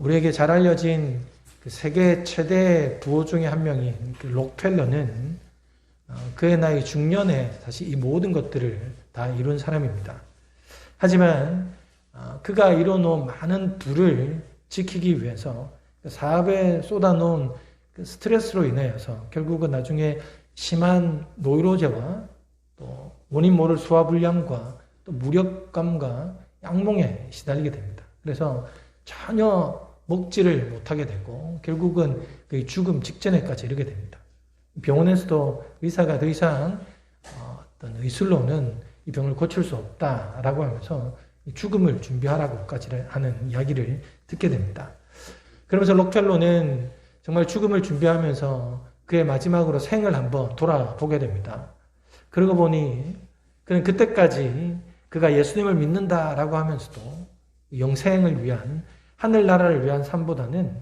우리에게 잘 알려진 그 세계 최대 부호 중에 한 명인 그 록펠러는 그의 나이 중년에 사실 이 모든 것들을 다 이룬 사람입니다. 하지만 그가 이뤄놓은 많은 부를 지키기 위해서 사업에 쏟아놓은 그 스트레스로 인하여서 결국은 나중에 심한 노이로제와 또 원인 모를 소화불량과 또 무력감과 악몽에 시달리게 됩니다. 그래서 전혀 먹지를 못하게 되고 결국은 그 죽음 직전에까지 이르게 됩니다. 병원에서도 의사가 더 이상 어떤 의술로는 이 병을 고칠 수 없다라고 하면서 죽음을 준비하라고까지 하는 이야기를 듣게 됩니다. 그러면서 록펠러는 정말 죽음을 준비하면서 그의 마지막으로 생을 한번 돌아보게 됩니다. 그러고 보니 그는 그때까지 그가 예수님을 믿는다라고 하면서도 영생을 위한 하늘나라를 위한 삶보다는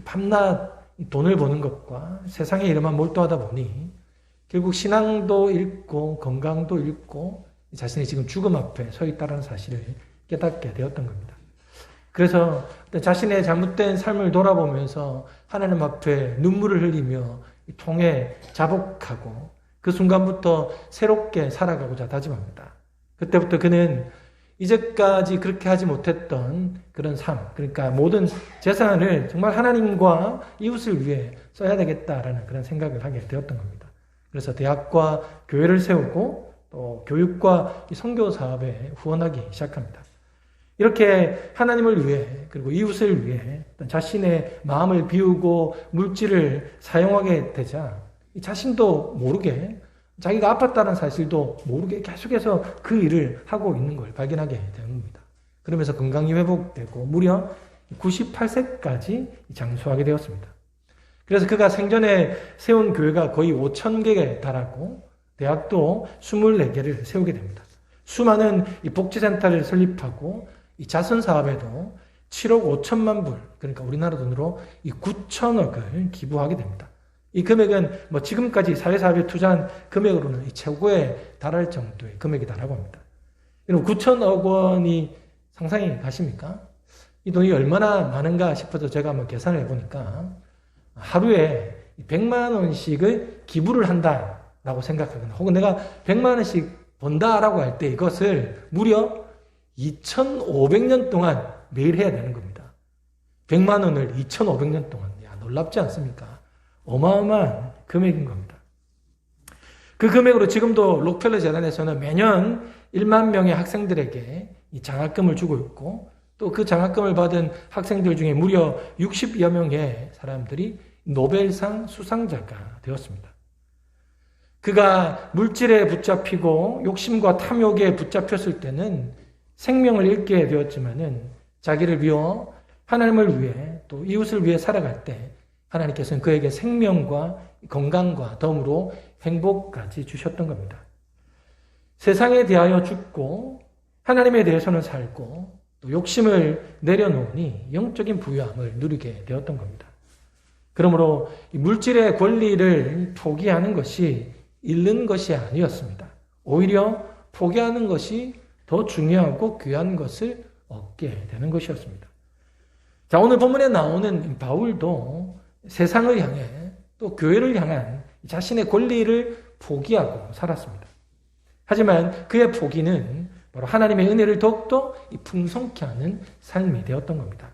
밤낮 돈을 버는 것과 세상의 일에만 몰두하다 보니 결국 신앙도 잃고 건강도 잃고 자신이 지금 죽음 앞에 서 있다는 사실을 깨닫게 되었던 겁니다. 그래서 자신의 잘못된 삶을 돌아보면서 하나님 앞에 눈물을 흘리며 통에 자복하고 그 순간부터 새롭게 살아가고자 다짐합니다. 그때부터 그는 이제까지 그렇게 하지 못했던 그런 삶, 그러니까 모든 재산을 정말 하나님과 이웃을 위해 써야 되겠다라는 그런 생각을 하게 되었던 겁니다. 그래서 대학과 교회를 세우고 또 교육과 선교 사업에 후원하기 시작합니다. 이렇게 하나님을 위해 그리고 이웃을 위해 자신의 마음을 비우고 물질을 사용하게 되자 자신도 모르게 자기가 아팠다는 사실도 모르게 계속해서 그 일을 하고 있는 걸 발견하게 되는 겁니다. 그러면서 건강이 회복되고 무려 98세까지 장수하게 되었습니다. 그래서 그가 생전에 세운 교회가 거의 5,000개에 달하고 대학도 24개를 세우게 됩니다. 수많은 이 복지센터를 설립하고 이 자선사업에도 7억 5천만 불, 그러니까 우리나라 돈으로 이 9천억을 기부하게 됩니다. 이 금액은 지금까지 사회사업에 투자한 금액으로는 이 최고에 달할 정도의 금액이 달하고 합니다. 여러분 9천억 원이 상상이 가십니까? 이 돈이 얼마나 많은가 싶어서 제가 한번 계산을 해보니까 하루에 100만 원씩을 기부를 한다라고 생각하거나 혹은 내가 100만 원씩 번다라고 할 때 이것을 무려 2,500년 동안 매일 해야 되는 겁니다. 100만 원을 2,500년 동안. 놀랍지 않습니까? 어마어마한 금액인 겁니다. 그 금액으로 지금도 록펠러 재단에서는 매년 1만 명의 학생들에게 이 장학금을 주고 있고 또 그 장학금을 받은 학생들 중에 무려 60여 명의 사람들이 노벨상 수상자가 되었습니다. 그가 물질에 붙잡히고 욕심과 탐욕에 붙잡혔을 때는 생명을 잃게 되었지만은 자기를 비워 하나님을 위해 또 이웃을 위해 살아갈 때 하나님께서는 그에게 생명과 건강과 덤으로 행복까지 주셨던 겁니다. 세상에 대하여 죽고 하나님에 대해서는 살고 또 욕심을 내려놓으니 영적인 부유함을 누리게 되었던 겁니다. 그러므로 물질의 권리를 포기하는 것이 잃는 것이 아니었습니다. 오히려 포기하는 것이 더 중요하고 귀한 것을 얻게 되는 것이었습니다. 자, 오늘 본문에 나오는 바울도 세상을 향해 또 교회를 향한 자신의 권리를 포기하고 살았습니다. 하지만 그의 포기는 바로 하나님의 은혜를 더욱더 풍성케 하는 삶이 되었던 겁니다.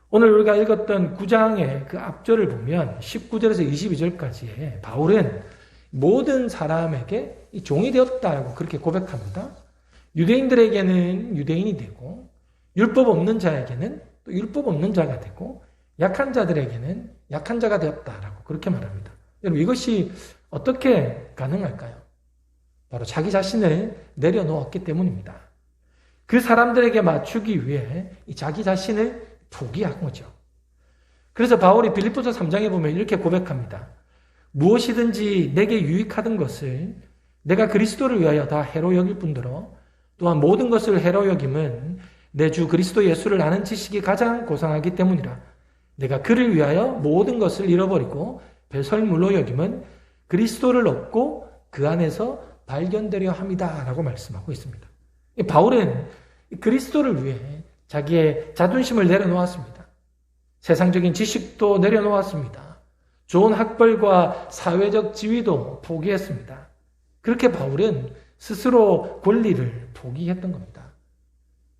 오늘 우리가 읽었던 9장의 그 앞절을 보면 19절에서 22절까지의 바울은 모든 사람에게 종이 되었다라고 그렇게 고백합니다. 유대인들에게는 유대인이 되고 율법 없는 자에게는 또 율법 없는 자가 되고 약한 자들에게는 약한 자가 되었다라고 그렇게 말합니다. 여러분 이것이 어떻게 가능할까요? 바로 자기 자신을 내려놓았기 때문입니다. 그 사람들에게 맞추기 위해 자기 자신을 포기한 거죠. 그래서 바울이 빌립보서 3장에 보면 이렇게 고백합니다. 무엇이든지 내게 유익하던 것을 내가 그리스도를 위하여 다 해로 여길 뿐더러 또한 모든 것을 해로 여김은 내 주 그리스도 예수를 아는 지식이 가장 고상하기 때문이라. 내가 그를 위하여 모든 것을 잃어버리고 배설물로 여김은 그리스도를 얻고 그 안에서 발견되려 함이다 라고 말씀하고 있습니다. 바울은 그리스도를 위해 자기의 자존심을 내려놓았습니다. 세상적인 지식도 내려놓았습니다. 좋은 학벌과 사회적 지위도 포기했습니다. 그렇게 바울은 스스로 권리를 포기했던 겁니다.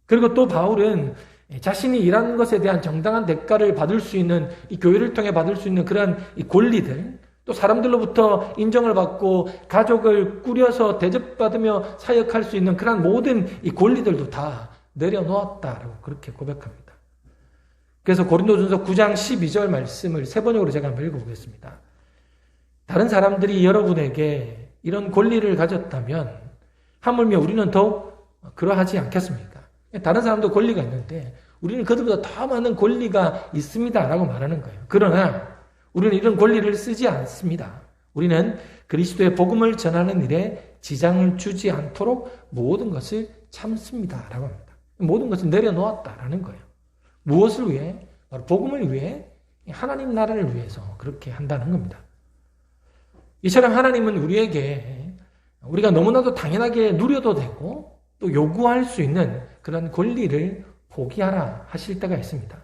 그리고 또 바울은 자신이 일하는 것에 대한 정당한 대가를 받을 수 있는, 이 교회를 통해 받을 수 있는 그러한 이 권리들, 또 사람들로부터 인정을 받고 가족을 꾸려서 대접받으며 사역할 수 있는 그러한 모든 이 권리들도 다 내려놓았다라고 그렇게 고백합니다. 그래서 고린도전서 9장 12절 말씀을 세 번역으로 제가 한번 읽어보겠습니다. 다른 사람들이 여러분에게 이런 권리를 가졌다면 하물며 우리는 더욱 그러하지 않겠습니까? 다른 사람도 권리가 있는데 우리는 그들보다 더 많은 권리가 있습니다라고 말하는 거예요. 그러나 우리는 이런 권리를 쓰지 않습니다. 우리는 그리스도의 복음을 전하는 일에 지장을 주지 않도록 모든 것을 참습니다라고 합니다. 모든 것을 내려놓았다라는 거예요. 무엇을 위해? 바로 복음을 위해, 하나님 나라를 위해서 그렇게 한다는 겁니다. 이처럼 하나님은 우리에게 우리가 너무나도 당연하게 누려도 되고 또 요구할 수 있는 그런 권리를 포기하라 하실 때가 있습니다.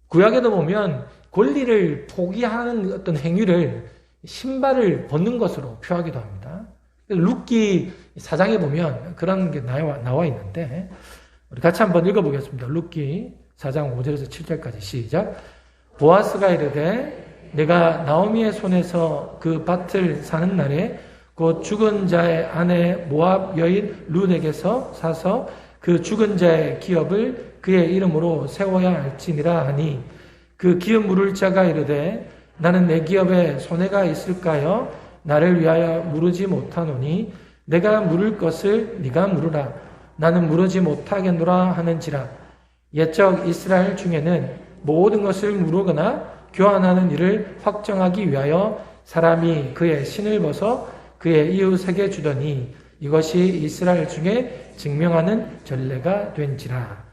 구약에도 보면 권리를 포기하는 어떤 행위를 신발을 벗는 것으로 표하기도 합니다. 룻기 4장에 보면 그런 게 나와 있는데 우리 같이 한번 읽어보겠습니다. 룻기 4장 5절에서 7절까지 시작. 보아스가 이르되 내가 나오미의 손에서 그 밭을 사는 날에 곧 죽은 자의 아내 모압 여인 룻에게서 사서 그 죽은 자의 기업을 그의 이름으로 세워야 할지니라 하니 그 기업 물을 자가 이르되 나는 내 기업에 손해가 있을까요? 나를 위하여 물으지 못하노니 내가 물을 것을 네가 물으라. 나는 물으지 못하겠노라 하는지라. 옛적 이스라엘 중에는 모든 것을 물으거나 교환하는 일을 확정하기 위하여 사람이 그의 신을 벗어 그의 이웃에게 주더니 이것이 이스라엘 중에 증명하는 전례가 된지라.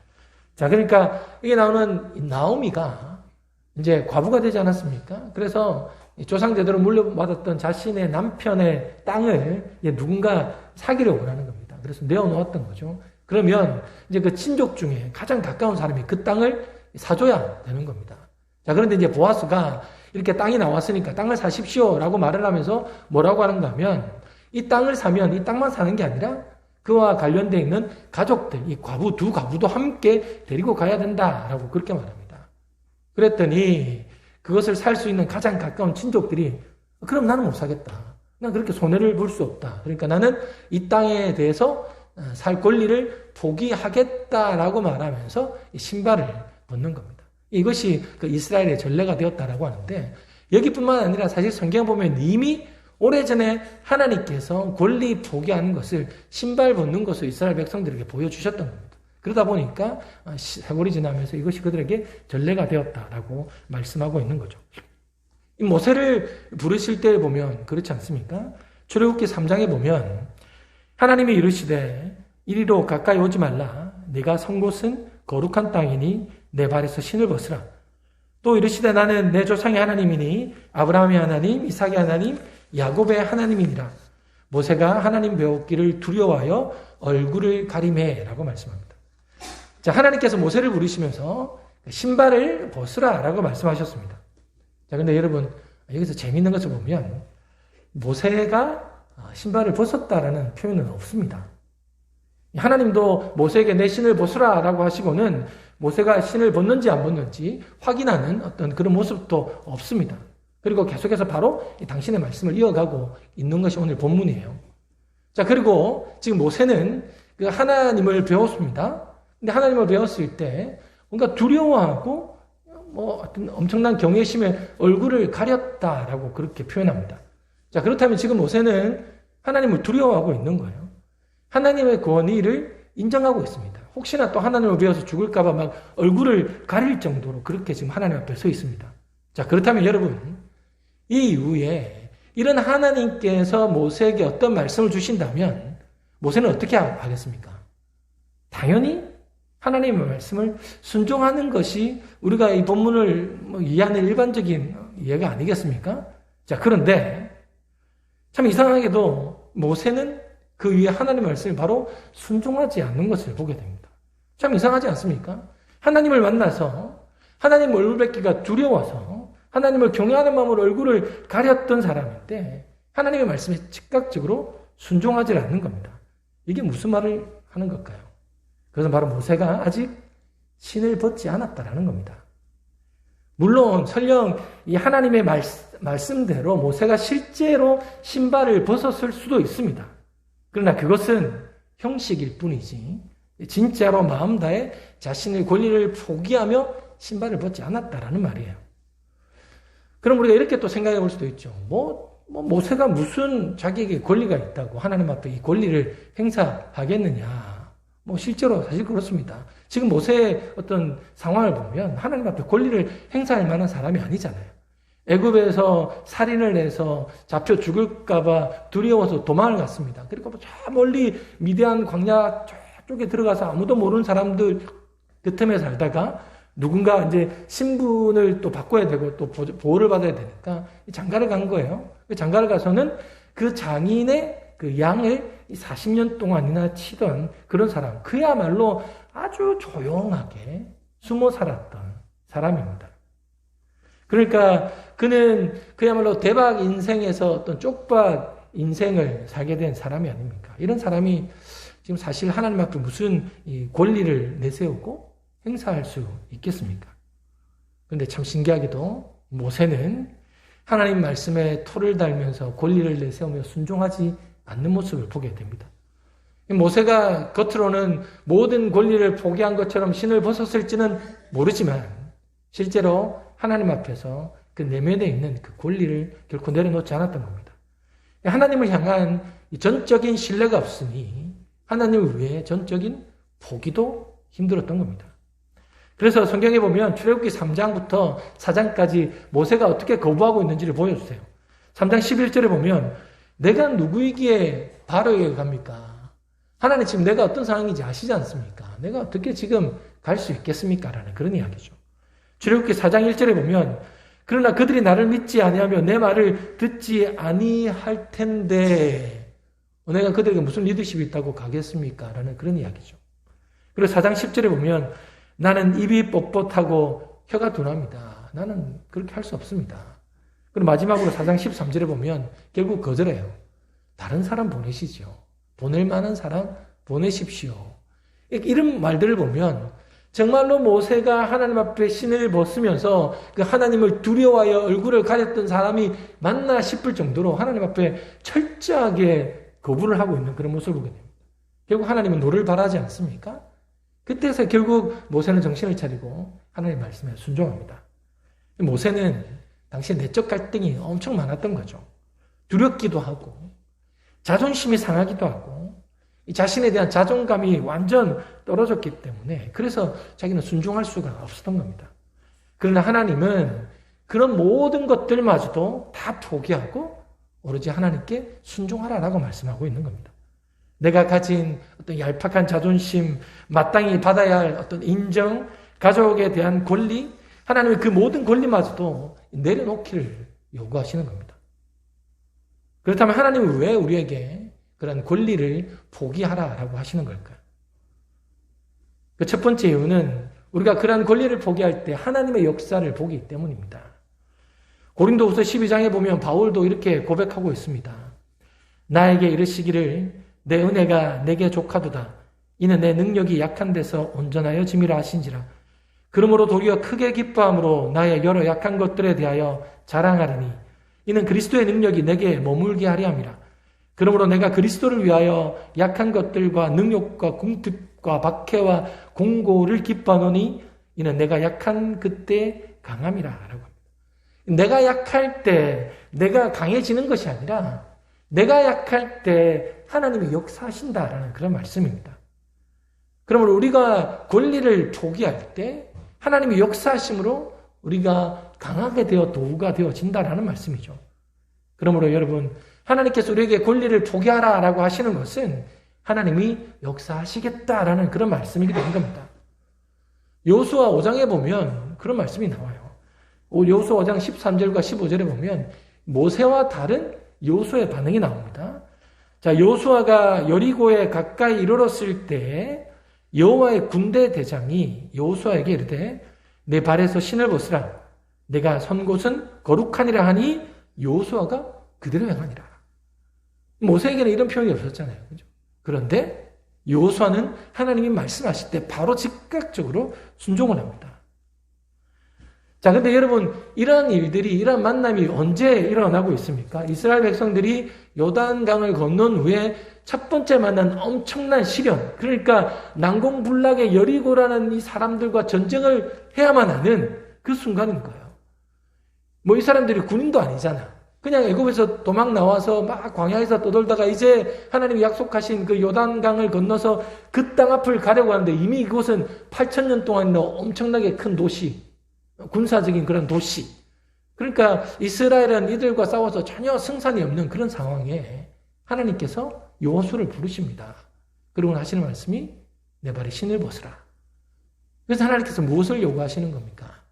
자, 그러니까 이게 나오는 나오미가 이제 과부가 되지 않았습니까? 그래서 조상제대로 물려받았던 자신의 남편의 땅을 누군가 사기를 원하는 겁니다. 그래서 내어놓았던 거죠. 그러면 이제 그 친족 중에 가장 가까운 사람이 그 땅을 사줘야 되는 겁니다. 자, 그런데 이제 보아스가 이렇게 땅이 나왔으니까 땅을 사십시오라고 말을 하면서 뭐라고 하는가 하면 이 땅을 사면 이 땅만 사는 게 아니라 그와 관련되어 있는 가족들, 이 과부, 두 과부도 함께 데리고 가야 된다라고 그렇게 말합니다. 그랬더니 그것을 살 수 있는 가장 가까운 친족들이 그럼 나는 못 사겠다. 난 그렇게 손해를 볼 수 없다. 그러니까 나는 이 땅에 대해서 살 권리를 포기하겠다라고 말하면서 신발을 벗는 겁니다. 이것이 그 이스라엘의 전례가 되었다라고 하는데 여기뿐만 아니라 사실 성경 보면 이미 오래전에 하나님께서 권리 포기하는 것을 신발 벗는 것을 이스라엘 백성들에게 보여주셨던 겁니다. 그러다 보니까 세월이 지나면서 이것이 그들에게 전례가 되었다라고 말씀하고 있는 거죠. 이 모세를 부르실 때 보면 그렇지 않습니까? 출애굽기 3장에 보면 하나님이 이르시되 이리로 가까이 오지 말라. 네가 선 곳은 거룩한 땅이니 내 발에서 신을 벗으라. 또 이르시되 나는 내 조상의 하나님이니 아브라함의 하나님, 이삭의 하나님, 야곱의 하나님이니라. 모세가 하나님 배웠기를 두려워하여 얼굴을 가리매라고 말씀합니다. 자, 하나님께서 모세를 부르시면서 신발을 벗으라라고 말씀하셨습니다. 자, 근데 여러분 여기서 재미있는 것을 보면 모세가 신발을 벗었다라는 표현은 없습니다. 하나님도 모세에게 내 신을 벗으라라고 하시고는 모세가 신을 벗는지 안 벗는지 확인하는 어떤 그런 모습도 없습니다. 그리고 계속해서 바로 당신의 말씀을 이어가고 있는 것이 오늘 본문이에요. 자, 그리고 지금 모세는 그 하나님을 배웠습니다. 근데 하나님을 배웠을 때 뭔가 두려워하고 어떤 엄청난 경외심에 얼굴을 가렸다라고 그렇게 표현합니다. 자, 그렇다면 지금 모세는 하나님을 두려워하고 있는 거예요. 하나님의 권위를 인정하고 있습니다. 혹시나 또 하나님을 배워서 죽을까봐 막 얼굴을 가릴 정도로 그렇게 지금 하나님 앞에 서 있습니다. 자, 그렇다면 여러분, 이 이후에 이런 하나님께서 모세에게 어떤 말씀을 주신다면 모세는 어떻게 하겠습니까? 당연히 하나님의 말씀을 순종하는 것이 우리가 이 본문을 이해하는 일반적인 이해가 아니겠습니까? 자, 그런데 참 이상하게도 모세는 그 위에 하나님의 말씀을 바로 순종하지 않는 것을 보게 됩니다. 참 이상하지 않습니까? 하나님을 만나서 하나님 얼굴 뵙기가 두려워서 하나님을 경외하는 마음으로 얼굴을 가렸던 사람인데 하나님의 말씀에 즉각적으로 순종하지 않는 겁니다. 이게 무슨 말을 하는 걸까요? 그것은 바로 모세가 아직 신을 벗지 않았다라는 겁니다. 물론 설령 이 하나님의 말씀대로 모세가 실제로 신발을 벗었을 수도 있습니다. 그러나 그것은 형식일 뿐이지 진짜로 마음 다해 자신의 권리를 포기하며 신발을 벗지 않았다라는 말이에요. 그럼 우리가 이렇게 또 생각해 볼 수도 있죠. 모세가 무슨 자기에게 권리가 있다고 하나님 앞에 이 권리를 행사하겠느냐. 실제로 사실 그렇습니다. 지금 모세의 어떤 상황을 보면 하나님 앞에 권리를 행사할 만한 사람이 아니잖아요. 애굽에서 살인을 해서 잡혀 죽을까봐 두려워서 도망을 갔습니다. 그리고 저 멀리 미디안 광야 쪽에 들어가서 아무도 모르는 사람들 그 틈에 살다가 누군가 이제 신분을 또 바꿔야 되고 또 보호를 받아야 되니까 장가를 간 거예요. 장가를 가서는 그 장인의 그 양을 40년 동안이나 치던 그런 사람, 그야말로 아주 조용하게 숨어 살았던 사람입니다. 그러니까 그는 그야말로 대박 인생에서 어떤 쪽박 인생을 살게 된 사람이 아닙니까? 이런 사람이 지금 사실 하나님 앞에 무슨 이 권리를 내세우고 행사할 수 있겠습니까? 그런데 참 신기하게도 모세는 하나님 말씀에 토를 달면서 권리를 내세우며 순종하지 않는 모습을 보게 됩니다. 모세가 겉으로는 모든 권리를 포기한 것처럼 신을 벗었을지는 모르지만 실제로 하나님 앞에서 그 내면에 있는 그 권리를 결코 내려놓지 않았던 겁니다. 하나님을 향한 전적인 신뢰가 없으니 하나님을 위해 전적인 포기도 힘들었던 겁니다. 그래서 성경에 보면 출애굽기 3장부터 4장까지 모세가 어떻게 거부하고 있는지를 보여주세요. 3장 11절에 보면 내가 누구이기에 바로에게 갑니까? 하나님 지금 내가 어떤 상황인지 아시지 않습니까? 내가 어떻게 지금 갈 수 있겠습니까? 라는 그런 이야기죠. 출애굽기 4장 1절에 보면 그러나 그들이 나를 믿지 아니하며 내 말을 듣지 아니할 텐데 내가 그들에게 무슨 리더십이 있다고 가겠습니까? 라는 그런 이야기죠. 그리고 4장 10절에 보면 나는 입이 뻣뻣하고 혀가 둔합니다. 나는 그렇게 할 수 없습니다. 그리고 마지막으로 4장 13절에 보면 결국 거절해요. 다른 사람 보내시죠. 보낼 만한 사람 보내십시오. 이런 말들을 보면 정말로 모세가 하나님 앞에 신을 벗으면서 그 하나님을 두려워하여 얼굴을 가렸던 사람이 맞나 싶을 정도로 하나님 앞에 철저하게 거부를 하고 있는 그런 모습을 보게 됩니다. 결국 하나님은 노를 바라지 않습니까? 그때서 결국 모세는 정신을 차리고 하나님의 말씀에 순종합니다. 모세는 당시 내적 갈등이 엄청 많았던 거죠. 두렵기도 하고 자존심이 상하기도 하고 자신에 대한 자존감이 완전 떨어졌기 때문에 그래서 자기는 순종할 수가 없었던 겁니다. 그러나 하나님은 그런 모든 것들마저도 다 포기하고 오로지 하나님께 순종하라라고 말씀하고 있는 겁니다. 내가 가진 어떤 얄팍한 자존심, 마땅히 받아야 할 어떤 인정, 가족에 대한 권리, 하나님의 그 모든 권리마저도 내려놓기를 요구하시는 겁니다. 그렇다면 하나님은 왜 우리에게 그런 권리를 포기하라라고 하시는 걸까요? 그 첫 번째 이유는 우리가 그런 권리를 포기할 때 하나님의 역사를 보기 때문입니다. 고린도후서 12장에 보면 바울도 이렇게 고백하고 있습니다. 나에게 이르시기를 내 은혜가 내게 족하도다. 이는 내 능력이 약한 데서 온전하여 짐이라 하신지라. 그러므로 도리어 크게 기뻐함으로 나의 여러 약한 것들에 대하여 자랑하리니 이는 그리스도의 능력이 내게 머물게 하려 함이라. 그러므로 내가 그리스도를 위하여 약한 것들과 능력과 궁핍과 박해와 공고를 기뻐하노니 이는 내가 약한 그때 강함이라 라고 합니다. 내가 약할 때 내가 강해지는 것이 아니라 내가 약할 때 하나님이 역사하신다라는 그런 말씀입니다. 그러므로 우리가 권리를 포기할 때 하나님이 역사하심으로 우리가 강하게 되어 도구가 되어진다라는 말씀이죠. 그러므로 여러분 하나님께서 우리에게 권리를 포기하라라고 하시는 것은 하나님이 역사하시겠다라는 그런 말씀이기도 한 겁니다. 여호수아 5장에 보면 그런 말씀이 나와요. 여호수아 5장 13절과 15절에 보면 모세와 다른 여호수아의 반응이 나옵니다. 자, 여호수아가 여리고에 가까이 이르렀을 때 여호와의 군대 대장이 여호수아에게 이르되 내 발에서 신을 벗으라. 내가 선 곳은 거룩하니라 하니 여호수아가 그대로 행하니라. 모세에게는 이런 표현이 없었잖아요. 그죠? 그런데 여호수아는 하나님이 말씀하실 때 바로 즉각적으로 순종을 합니다. 자, 근데 여러분, 이러한 일들이, 이러한 만남이 언제 일어나고 있습니까? 이스라엘 백성들이 요단강을 건넌 후에 첫 번째 만난 엄청난 시련, 그러니까 난공불락의 여리고라는 이 사람들과 전쟁을 해야만 하는 그 순간인 거예요. 뭐 이 사람들이 군인도 아니잖아. 그냥 애굽에서 도망 나와서 막 광야에서 떠돌다가 이제 하나님이 약속하신 그 요단강을 건너서 그 땅 앞을 가려고 하는데 이미 이곳은 8,000년 동안 있는 엄청나게 큰 도시, 군사적인 그런 도시. 그러니까 이스라엘은 이들과 싸워서 전혀 승산이 없는 그런 상황에 하나님께서 여호수아를 부르십니다. 그리고 하시는 말씀이 내 발에 신을 벗으라. 그래서 하나님께서 무엇을 요구하시는 겁니까?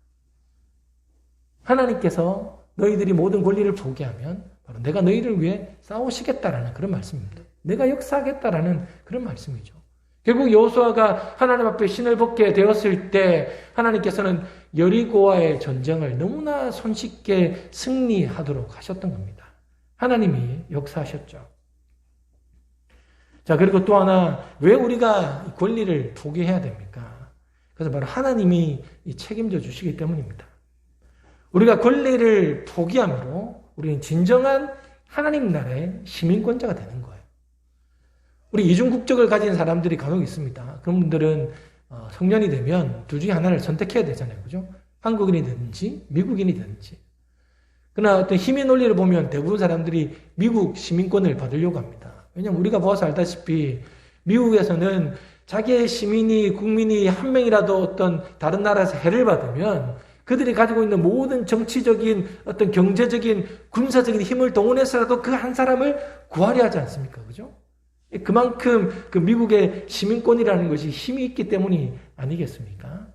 하나님께서 너희들이 모든 권리를 포기하면 바로 내가 너희를 위해 싸우시겠다라는 그런 말씀입니다. 내가 역사하겠다라는 그런 말씀이죠. 결국 여호수아가 하나님 앞에 신을 벗게 되었을 때 하나님께서는 여리고와의 전쟁을 너무나 손쉽게 승리하도록 하셨던 겁니다. 하나님이 역사하셨죠. 자, 그리고 또 하나, 왜 우리가 권리를 포기해야 됩니까? 그래서 바로 하나님이 책임져 주시기 때문입니다. 우리가 권리를 포기함으로 우리는 진정한 하나님 나라의 시민권자가 되는 거예요. 우리 이중 국적을 가진 사람들이 간혹 있습니다. 그런 분들은 성년이 되면 둘 중에 하나를 선택해야 되잖아요. 그죠? 한국인이 되든지 미국인이 되든지. 그러나 어떤 힘의 논리를 보면 대부분 사람들이 미국 시민권을 받으려고 합니다. 왜냐하면 우리가 보아서 알다시피 미국에서는 자기의 시민이, 국민이 한 명이라도 어떤 다른 나라에서 해를 받으면 그들이 가지고 있는 모든 정치적인 어떤 경제적인 군사적인 힘을 동원해서라도 그 한 사람을 구하려 하지 않습니까? 그죠? 그만큼 그 미국의 시민권이라는 것이 힘이 있기 때문이 아니겠습니까?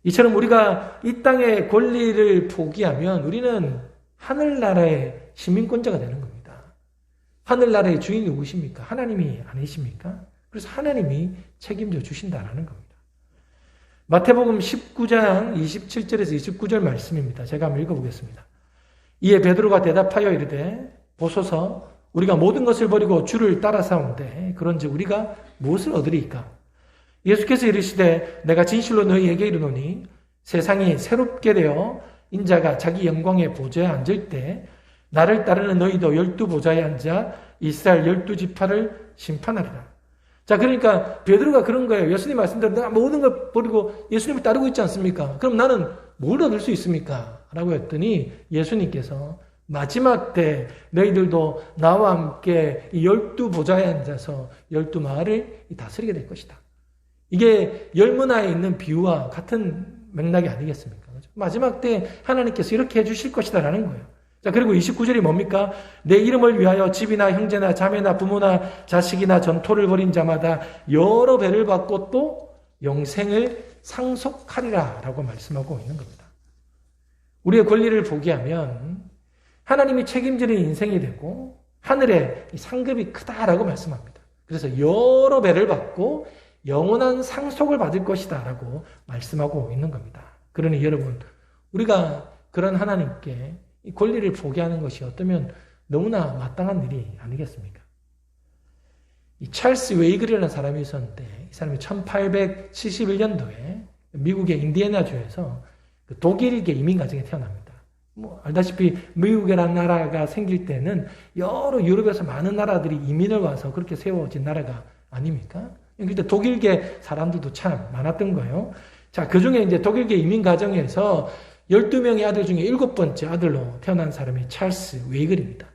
이처럼 우리가 이 땅의 권리를 포기하면 우리는 하늘나라의 시민권자가 되는 겁니다. 하늘나라의 주인이 누구십니까? 하나님이 아니십니까? 그래서 하나님이 책임져 주신다라는 겁니다. 마태복음 19장 27절에서 29절 말씀입니다. 제가 한번 읽어보겠습니다. 이에 베드로가 대답하여 이르되 보소서 우리가 모든 것을 버리고 주를 따라사온데 그런즉 우리가 무엇을 얻으리이까? 예수께서 이르시되 내가 진실로 너희에게 이르노니 세상이 새롭게 되어 인자가 자기 영광의 보좌에 앉을 때 나를 따르는 너희도 12보좌에 앉아 이스라엘 12지파를 심판하리라. 자, 그러니까 베드로가 그런 거예요. 예수님 말씀대로 내가 모든 걸 버리고 예수님을 따르고 있지 않습니까? 그럼 나는 뭘 얻을 수 있습니까? 라고 했더니 예수님께서 마지막 때 너희들도 나와 함께 이 12보좌에 앉아서 12마을을 다스리게 될 것이다. 이게 열문화에 있는 비유와 같은 맥락이 아니겠습니까? 그렇죠? 마지막 때 하나님께서 이렇게 해주실 것이다라는 거예요. 자, 그리고 29절이 뭡니까? 내 이름을 위하여 집이나 형제나 자매나 부모나 자식이나 전토를 벌인 자마다 여러 배를 받고 또 영생을 상속하리라 라고 말씀하고 있는 겁니다. 우리의 권리를 포기하면 하나님이 책임지는 인생이 되고 하늘의 상급이 크다라고 말씀합니다. 그래서 여러 배를 받고 영원한 상속을 받을 것이다 라고 말씀하고 있는 겁니다. 그러니 여러분, 우리가 그런 하나님께 이 권리를 포기하는 것이 어쩌면 너무나 마땅한 일이 아니겠습니까? 이 찰스 웨이글이라는 사람이 있었는데 이 사람이 1871년도에 미국의 인디애나주에서 독일계 이민 가정에 태어납니다. 뭐 알다시피 미국이라는 나라가 생길 때는 여러 유럽에서 많은 나라들이 이민을 와서 그렇게 세워진 나라가 아닙니까? 그때 독일계 사람들도 참 많았던 거예요. 자, 그 중에 이제 독일계 이민 가정에서 12명의 아들 중에 7번째 아들로 태어난 사람이 찰스 웨이글입니다.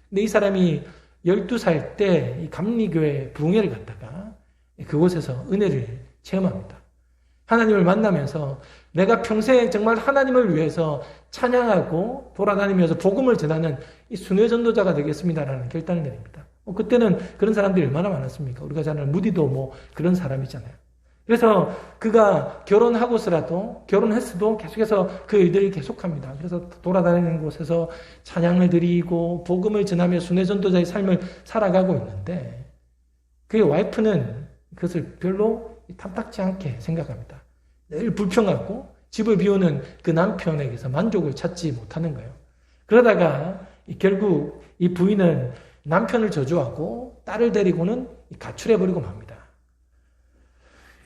근데 이 사람이 12살 때 이 감리교회 부흥회를 갔다가 그곳에서 은혜를 체험합니다. 하나님을 만나면서 내가 평생 정말 하나님을 위해서 찬양하고 돌아다니면서 복음을 전하는 이 순회 전도자가 되겠습니다라는 결단을 내립니다. 그때는 그런 사람들이 얼마나 많았습니까? 우리가 잘 아는 무디도 뭐 그런 사람이잖아요. 그래서 그가 결혼했어도 계속해서 그 일들을 계속합니다. 그래서 돌아다니는 곳에서 찬양을 드리고 복음을 전하며 순회 전도자의 삶을 살아가고 있는데 그의 와이프는 그것을 별로 탐탁지 않게 생각합니다. 늘 불평하고 집을 비우는 그 남편에게서 만족을 찾지 못하는 거예요. 그러다가 결국 이 부인은 남편을 저주하고 딸을 데리고는 가출해버리고 맙니다.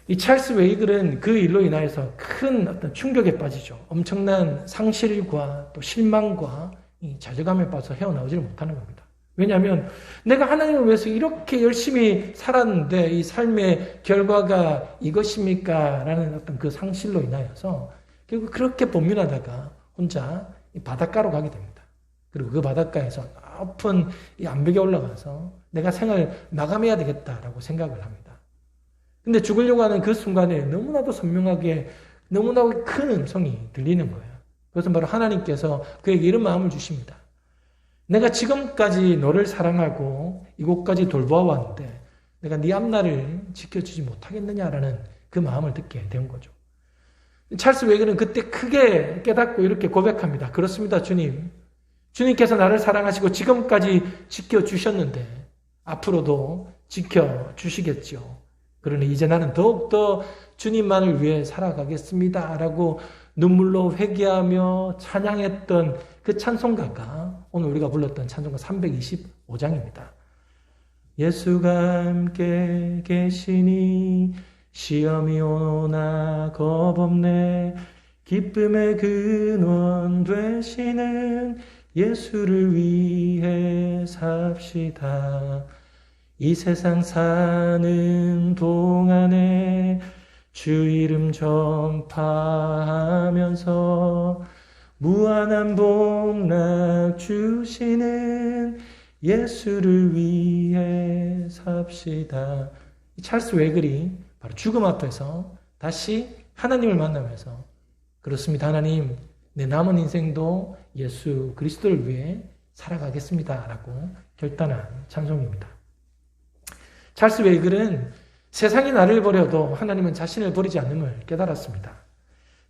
이 찰스 웨이글은 그 일로 인하여서 큰 어떤 충격에 빠지죠. 엄청난 상실과 또 실망과 이 좌절감에 빠져서 헤어나오지를 못하는 겁니다. 왜냐하면 내가 하나님을 위해서 이렇게 열심히 살았는데 이 삶의 결과가 이것입니까? 라는 어떤 그 상실로 인하여서 결국 그렇게 본민하다가 혼자 이 바닷가로 가게 됩니다. 그리고 그 바닷가에서 높은 이 암벽에 올라가서 내가 생을 마감해야 되겠다라고 생각을 합니다. 근데 죽으려고 하는 그 순간에 너무나도 선명하게 너무나도 큰 음성이 들리는 거예요. 그것은 바로 하나님께서 그에게 이런 마음을 주십니다. 내가 지금까지 너를 사랑하고 이곳까지 돌보아 왔는데 내가 네 앞날을 지켜주지 못하겠느냐라는 그 마음을 듣게 된 거죠. 찰스 웨이글은 그때 크게 깨닫고 이렇게 고백합니다. 그렇습니다, 주님. 주님께서 나를 사랑하시고 지금까지 지켜주셨는데 앞으로도 지켜주시겠죠. 그러니 이제 나는 더욱더 주님만을 위해 살아가겠습니다. 라고 눈물로 회개하며 찬양했던 그 찬송가가 오늘 우리가 불렀던 찬송가 325장입니다. 예수가 함께 계시니 시험이 오나 겁없네. 기쁨의 근원 되시는 예수를 위해 삽시다. 이 세상 사는 동안에 주 이름 전파하면서 무한한 복락 주시는 예수를 위해 삽시다. 이 찰스 웨이글이 바로 죽음 앞에서 다시 하나님을 만나면서 그렇습니다, 하나님. 내 남은 인생도 예수 그리스도를 위해 살아가겠습니다. 라고 결단한 찬송입니다. 찰스 웨이글은 세상이 나를 버려도 하나님은 자신을 버리지 않음을 깨달았습니다.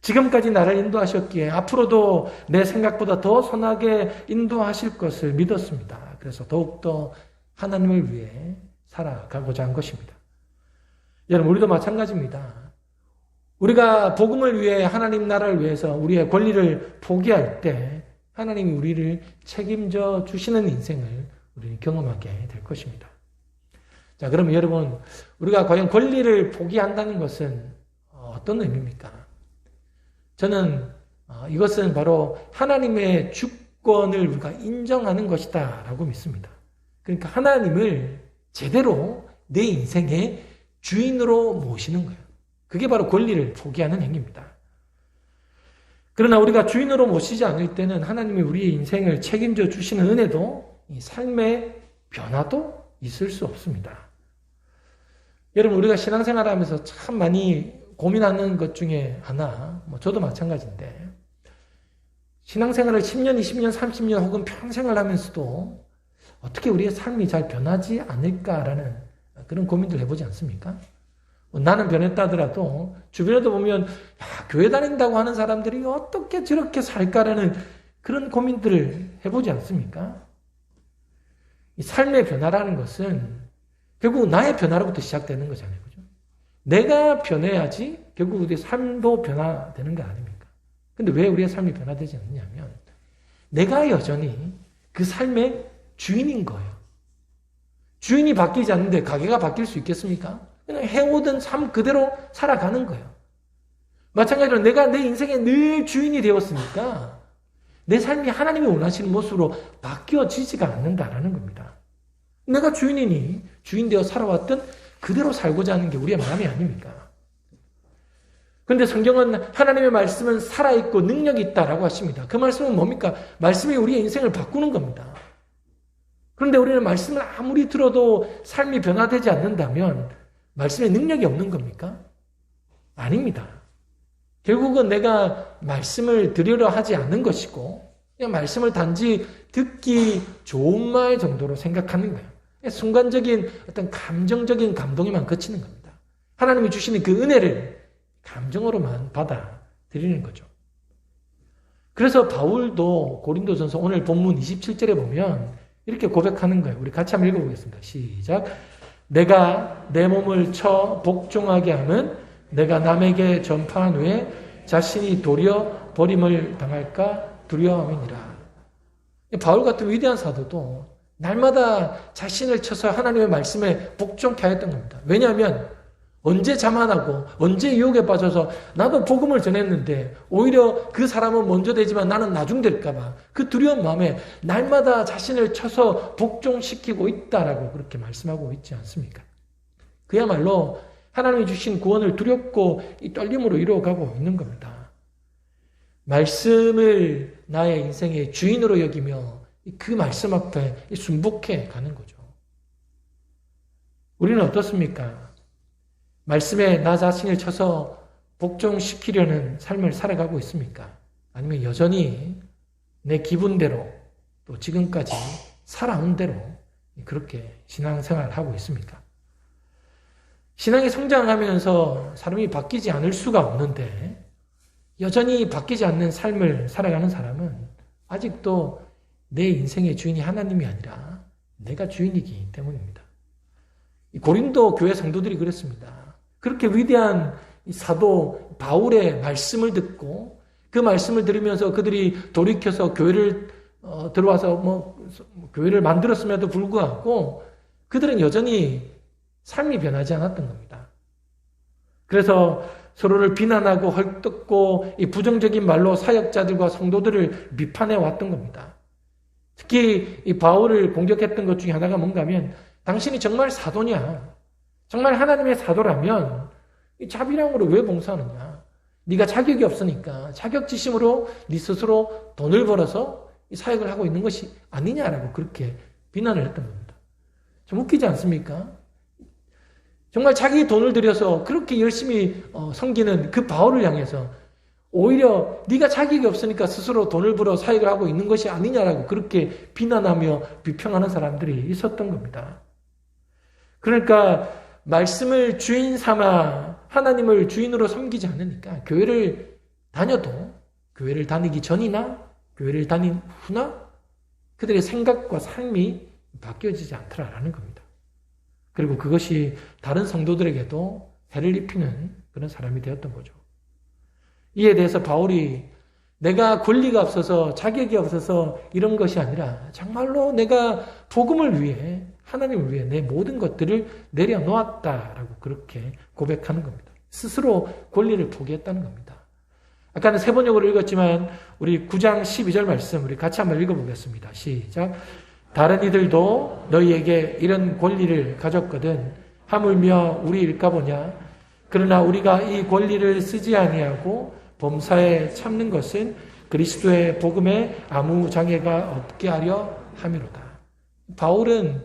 지금까지 나를 인도하셨기에 앞으로도 내 생각보다 더 선하게 인도하실 것을 믿었습니다. 그래서 더욱더 하나님을 위해 살아가고자 한 것입니다. 여러분, 우리도 마찬가지입니다. 우리가 복음을 위해 하나님 나라를 위해서 우리의 권리를 포기할 때 하나님이 우리를 책임져 주시는 인생을 우리는 경험하게 될 것입니다. 자, 그러면 여러분, 우리가 과연 권리를 포기한다는 것은 어떤 의미입니까? 저는 이것은 바로 하나님의 주권을 우리가 인정하는 것이다 라고 믿습니다. 그러니까 하나님을 제대로 내 인생의 주인으로 모시는 거예요. 그게 바로 권리를 포기하는 행위입니다. 그러나 우리가 주인으로 모시지 않을 때는 하나님이 우리의 인생을 책임져 주시는 은혜도 이 삶의 변화도 있을 수 없습니다. 여러분, 우리가 신앙생활 하면서 참 많이 고민하는 것 중에 하나, 저도 마찬가지인데, 신앙생활을 10년, 20년, 30년 혹은 평생을 하면서도 어떻게 우리의 삶이 잘 변하지 않을까라는 그런 고민들 해보지 않습니까? 나는 변했다 하더라도 주변에도 보면 교회 다닌다고 하는 사람들이 어떻게 저렇게 살까라는 그런 고민들을 해보지 않습니까? 이 삶의 변화라는 것은 결국 나의 변화로부터 시작되는 거잖아요. 그죠? 내가 변해야지 결국 우리의 삶도 변화되는 거 아닙니까? 근데 왜 우리의 삶이 변화되지 않느냐면 내가 여전히 그 삶의 주인인 거예요. 주인이 바뀌지 않는데 가게가 바뀔 수 있겠습니까? 그냥 해오던 삶 그대로 살아가는 거예요. 마찬가지로 내가 내 인생의 늘 주인이 되었으니까 내 삶이 하나님이 원하시는 모습으로 바뀌어지지가 않는다라는 겁니다. 내가 주인이니 주인 되어 살아왔던 그대로 살고자 하는 게 우리의 마음이 아닙니까? 그런데 성경은 하나님의 말씀은 살아있고 능력이 있다라고 하십니다. 그 말씀은 뭡니까? 말씀이 우리의 인생을 바꾸는 겁니다. 그런데 우리는 말씀을 아무리 들어도 삶이 변화되지 않는다면 말씀에 능력이 없는 겁니까? 아닙니다. 결국은 내가 말씀을 들으려 하지 않는 것이고 그냥 말씀을 단지 듣기 좋은 말 정도로 생각하는 거예요. 순간적인 어떤 감정적인 감동에만 그치는 겁니다. 하나님이 주시는 그 은혜를 감정으로만 받아들이는 거죠. 그래서 바울도 고린도전서 오늘 본문 27절에 보면 이렇게 고백하는 거예요. 우리 같이 한번 읽어보겠습니다. 시작. 내가 내 몸을 쳐 복종하게 함은 내가 남에게 전파한 후에 자신이 도리어 버림을 당할까 두려워함이니라. 바울 같은 위대한 사도도 날마다 자신을 쳐서 하나님의 말씀에 복종케 하였던 겁니다. 왜냐하면 언제 자만하고 언제 유혹에 빠져서 나도 복음을 전했는데 오히려 그 사람은 먼저 되지만 나는 나중될까 봐 그 두려운 마음에 날마다 자신을 쳐서 복종시키고 있다라고 그렇게 말씀하고 있지 않습니까? 그야말로 하나님이 주신 구원을 두렵고 이 떨림으로 이루어가고 있는 겁니다. 말씀을 나의 인생의 주인으로 여기며 그 말씀 앞에 순복해 가는 거죠. 우리는 어떻습니까? 말씀에 나 자신을 쳐서 복종시키려는 삶을 살아가고 있습니까? 아니면 여전히 내 기분대로 또 지금까지 살아온 대로 그렇게 신앙생활을 하고 있습니까? 신앙이 성장하면서 사람이 바뀌지 않을 수가 없는데 여전히 바뀌지 않는 삶을 살아가는 사람은 아직도 내 인생의 주인이 하나님이 아니라 내가 주인이기 때문입니다. 고린도 교회 성도들이 그랬습니다. 그렇게 위대한 사도 바울의 말씀을 듣고 그 말씀을 들으면서 그들이 돌이켜서 교회를 들어와서 교회를 만들었음에도 불구하고 그들은 여전히 삶이 변하지 않았던 겁니다. 그래서 서로를 비난하고 헐뜯고 이 부정적인 말로 사역자들과 성도들을 비판해 왔던 겁니다. 특히 이 바울을 공격했던 것 중에 하나가 뭔가 하면 당신이 정말 사도냐? 정말 하나님의 사도라면 이 자비랑으로 왜 봉사하느냐? 네가 자격이 없으니까 자격지심으로 네 스스로 돈을 벌어서 이 사역을 하고 있는 것이 아니냐라고 그렇게 비난을 했던 겁니다. 좀 웃기지 않습니까? 정말 자기 돈을 들여서 그렇게 열심히 섬기는 그 바울을 향해서 오히려 네가 자격이 없으니까 스스로 돈을 벌어 사역을 하고 있는 것이 아니냐라고 그렇게 비난하며 비평하는 사람들이 있었던 겁니다. 그러니까 말씀을 주인 삼아 하나님을 주인으로 섬기지 않으니까 교회를 다녀도 교회를 다니기 전이나 교회를 다닌 후나 그들의 생각과 삶이 바뀌어지지 않더라라는 겁니다. 그리고 그것이 다른 성도들에게도 해를 입히는 그런 사람이 되었던 거죠. 이에 대해서 바울이 내가 권리가 없어서 자격이 없어서 이런 것이 아니라 정말로 내가 복음을 위해 하나님을 위해 내 모든 것들을 내려놓았다라고 그렇게 고백하는 겁니다. 스스로 권리를 포기했다는 겁니다. 아까는 세 번역으로 읽었지만 우리 9장 12절 말씀 우리 같이 한번 읽어보겠습니다. 시작. 다른 이들도 너희에게 이런 권리를 가졌거든 하물며 우리 일까 보냐. 그러나 우리가 이 권리를 쓰지 아니하고 범사에 참는 것은 그리스도의 복음에 아무 장애가 없게 하려 함이로다. 바울은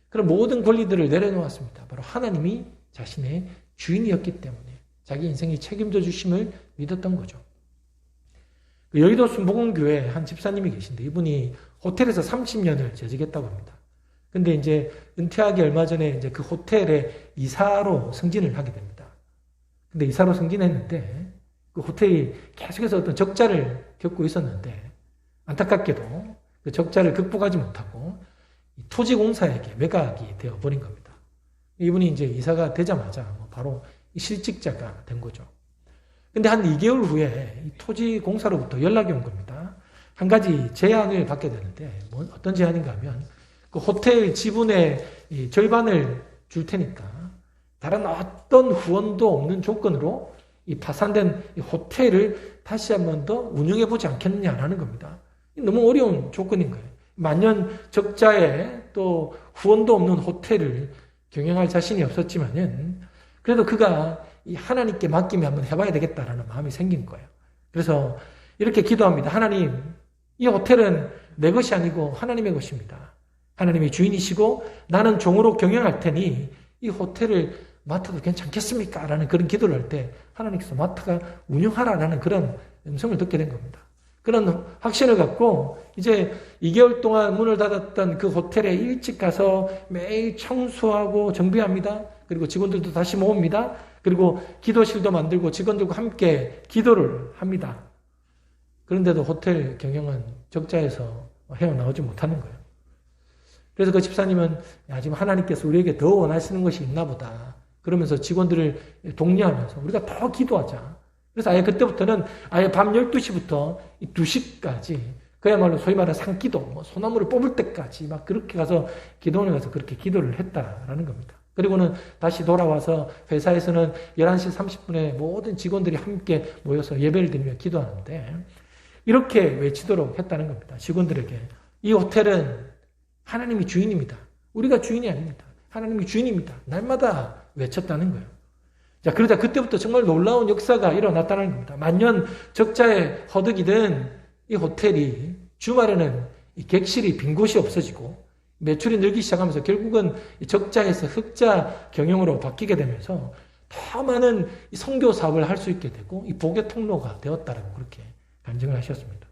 그런 모든 권리들을 내려놓았습니다. 바로 하나님이 자신의 주인이었기 때문에 자기 인생이 책임져 주심을 믿었던 거죠. 여의도 순복음교회 한 집사님이 계신데 이분이 호텔에서 30년을 재직했다고 합니다. 근데 이제 은퇴하기 얼마 전에 이제 그 호텔에 이사로 승진을 하게 됩니다. 근데 이사로 승진했는데 그 호텔이 계속해서 어떤 적자를 겪고 있었는데 안타깝게도 그 적자를 극복하지 못하고 토지공사에게 매각이 되어버린 겁니다. 이분이 이제 이사가 되자마자 바로 실직자가 된 거죠. 근데 한 2개월 후에 이 토지공사로부터 연락이 온 겁니다. 한 가지 제안을 받게 되는데 어떤 제안인가 하면 그 호텔 지분의 절반을 줄 테니까 다른 어떤 후원도 없는 조건으로 이 파산된 이 호텔을 다시 한 번 더 운영해보지 않겠느냐라는 겁니다. 너무 어려운 조건인 거예요. 만년 적자에 또 후원도 없는 호텔을 경영할 자신이 없었지만은 그래도 그가 이 하나님께 맡기면 한번 해봐야 되겠다라는 마음이 생긴 거예요. 그래서 이렇게 기도합니다. 하나님, 이 호텔은 내 것이 아니고 하나님의 것입니다. 하나님의 주인이시고 나는 종으로 경영할 테니 이 호텔을 맡아도 괜찮겠습니까? 라는 그런 기도를 할 때 하나님께서 맡아가 운영하라라는 그런 음성을 듣게 된 겁니다. 그런 확신을 갖고 이제 2개월 동안 문을 닫았던 그 호텔에 일찍 가서 매일 청소하고 정비합니다. 그리고 직원들도 다시 모읍니다. 그리고 기도실도 만들고 직원들과 함께 기도를 합니다. 그런데도 호텔 경영은 적자에서 헤어나오지 못하는 거예요. 그래서 그 집사님은 지금 하나님께서 우리에게 더 원하시는 것이 있나 보다. 그러면서 직원들을 독려하면서 우리가 더 기도하자. 그래서 아예 그때부터는 아예 밤 12시부터 2시까지 그야말로 소위 말하는 산기도, 소나무를 뽑을 때까지 막 그렇게 가서 기도원에 가서 그렇게 기도를 했다라는 겁니다. 그리고는 다시 돌아와서 회사에서는 11시 30분에 모든 직원들이 함께 모여서 예배를 드리며 기도하는데 이렇게 외치도록 했다는 겁니다. 직원들에게. 이 호텔은 하나님이 주인입니다. 우리가 주인이 아닙니다. 하나님이 주인입니다. 날마다 외쳤다는 거예요. 자, 그러자 그때부터 정말 놀라운 역사가 일어났다는 겁니다. 만년 적자에 허덕이던 이 호텔이 주말에는 이 객실이 빈 곳이 없어지고 매출이 늘기 시작하면서 결국은 적자에서 흑자 경영으로 바뀌게 되면서 더 많은 선교 사업을 할 수 있게 되고 이 복의 통로가 되었다라고 그렇게 간증을 하셨습니다.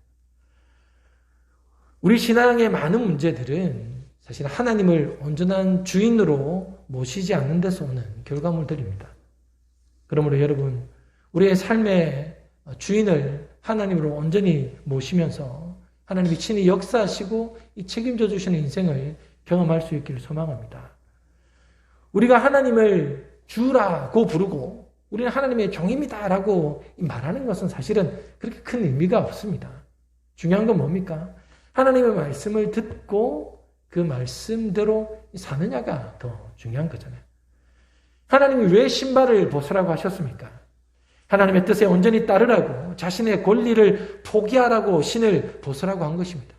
우리 신앙의 많은 문제들은 사실 하나님을 온전한 주인으로 모시지 않는 데서 오는 결과물들입니다. 그러므로 여러분, 우리의 삶의 주인을 하나님으로 온전히 모시면서 하나님이 친히 역사하시고 이 책임져 주시는 인생을 경험할 수 있기를 소망합니다. 우리가 하나님을 주라고 부르고 우리는 하나님의 종입니다라고 말하는 것은 사실은 그렇게 큰 의미가 없습니다. 중요한 건 뭡니까? 하나님의 말씀을 듣고 그 말씀대로 사느냐가 더 중요한 거잖아요. 하나님이 왜 신발을 벗으라고 하셨습니까? 하나님의 뜻에 온전히 따르라고 자신의 권리를 포기하라고 신을 벗으라고 한 것입니다.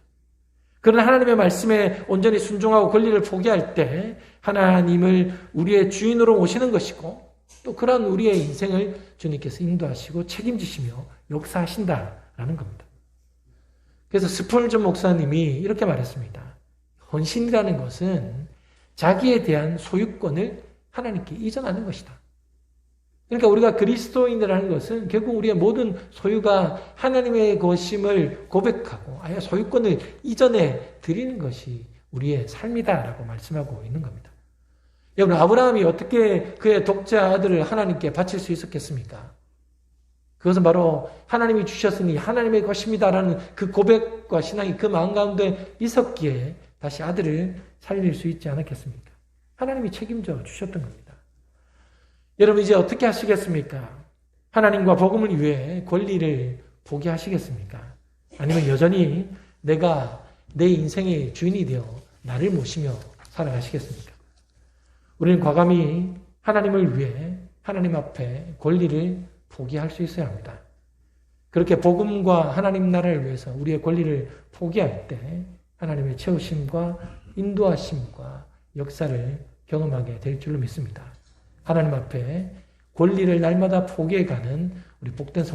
그러나 하나님의 말씀에 온전히 순종하고 권리를 포기할 때 하나님을 우리의 주인으로 모시는 것이고 또 그런 우리의 인생을 주님께서 인도하시고 책임지시며 역사하신다라는 겁니다. 그래서 스펄전 목사님이 이렇게 말했습니다. 헌신이라는 것은 자기에 대한 소유권을 하나님께 이전하는 것이다. 그러니까 우리가 그리스도인이라는 것은 결국 우리의 모든 소유가 하나님의 것임을 고백하고 아예 소유권을 이전해 드리는 것이 우리의 삶이다라고 말씀하고 있는 겁니다. 여러분, 아브라함이 어떻게 그의 독자 아들을 하나님께 바칠 수 있었겠습니까? 그것은 바로 하나님이 주셨으니 하나님의 것입니다라는 그 고백과 신앙이 그 마음 가운데 있었기에 다시 아들을 살릴 수 있지 않았겠습니까? 하나님이 책임져 주셨던 겁니다. 여러분, 이제 어떻게 하시겠습니까? 하나님과 복음을 위해 권리를 포기하시겠습니까? 아니면 여전히 내가 내 인생의 주인이 되어 나를 모시며 살아가시겠습니까? 우리는 과감히 하나님을 위해 하나님 앞에 권리를 포기할 수 있어야 합니다. 그렇게 복음과 하나님 나라를 위해서 우리의 권리를 포기할 때 하나님의 채우심과 인도하심과 역사를 경험하게 될 줄로 믿습니다. 하나님 앞에 권리를 날마다 포기해가는 우리 복된 성